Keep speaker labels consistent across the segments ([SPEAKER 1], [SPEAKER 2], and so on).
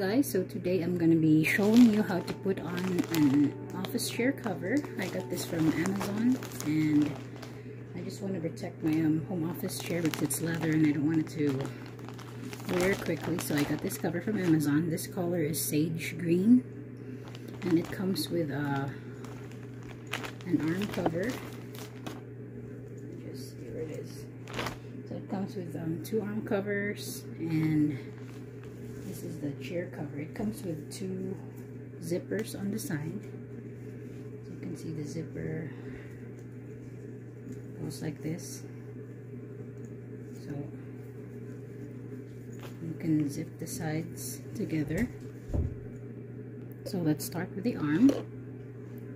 [SPEAKER 1] guys, so today I'm gonna be showing you how to put on an office chair cover. I got this from Amazon and I just want to protect my home office chair because it's leather and I don't want it to wear quickly, so I got this cover from Amazon. This color is sage green and it comes with an arm cover. Just here it is. So it comes with 2 arm covers, and this is the chair cover. It comes with 2 zippers on the side. So you can see the zipper goes like this. So you can zip the sides together. So let's start with the arm.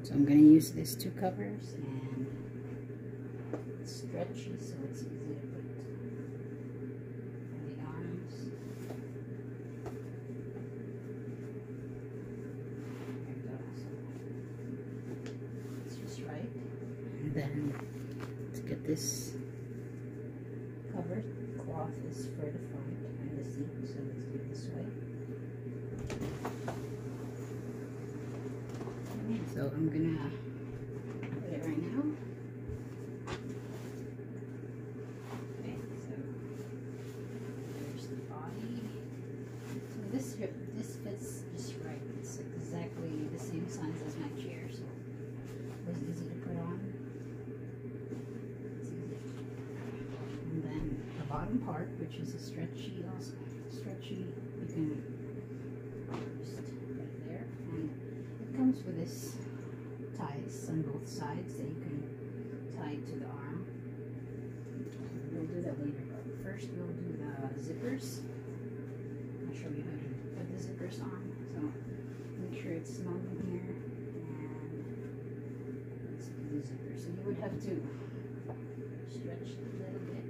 [SPEAKER 1] So I'm going to use these 2 covers, and it's stretchy so it's easy to put on the arms. There we go. So it's just right. And then to get this covered, cloth is for the front and the seat, so let's do it this way. So I'm gonna put it right now. Okay, so there's the body. So this fits just right. It's exactly the same size as my chair, so it was easy to put on. It's easy. And then the bottom part, which is a stretchy, also stretchy, you can just right there, and it comes with this ties on both sides that you can tie to the arm. We'll do that later, but first we'll do the zippers. I'll show you how to put the zippers on. So make sure it's snug in here, and let's do the zipper. So you would have to stretch it a little bit.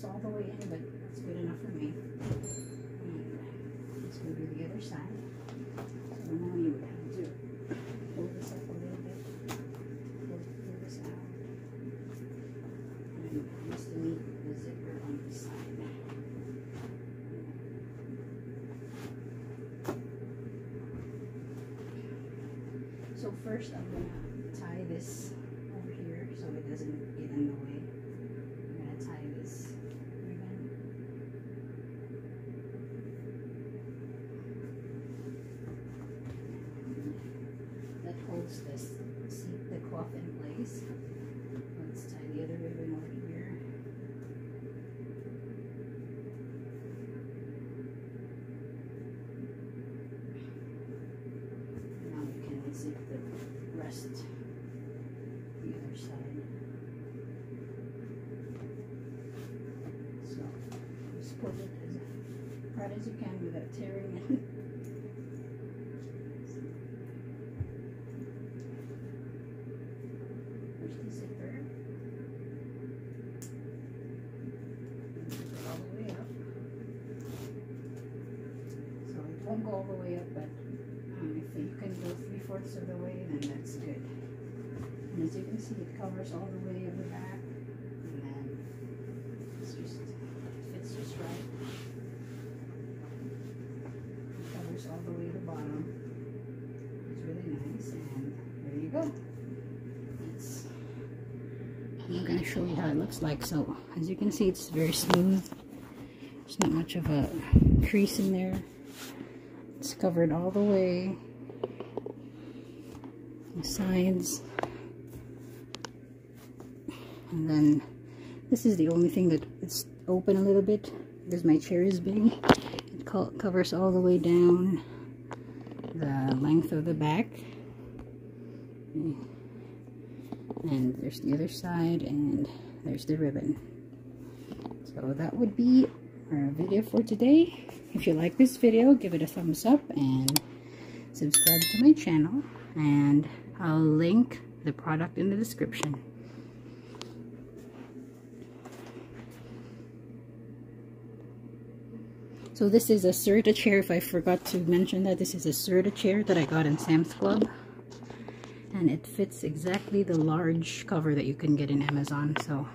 [SPEAKER 1] All the way in, but that's good enough for me. And let's go to the other side. So now you would have to pull this up a little bit, pull this out, and just to meet the zipper on this side. So first I'm going to tie this over here so it doesn't get in the way. I'm going to tie this this seat the cloth in place. Let's tie the other ribbon over here. Now we can zip the rest the other side. So just pull it as hard as you can without tearing it. Won't go all the way up, but if you can go 3/4 of the way, then that's good. And as you can see, it covers all the way of the back, and then it fits just right. It covers all the way to the bottom. It's really nice, and there you go. I'm going to show you how it looks like. So as you can see, it's very smooth. There's not much of a crease in there. It's covered all the way, the sides, and then this is the only thing that it's open a little bit because my chair is big. It covers all the way down the length of the back, and there's the other side, and there's the ribbon. So that would be our video for today. If you like this video, give it a thumbs up and subscribe to my channel, and I'll link the product in the description. So this is a Serta chair. If I forgot to mention that, this is a Serta chair that I got in Sam's Club. And it fits exactly the large cover that you can get in Amazon. So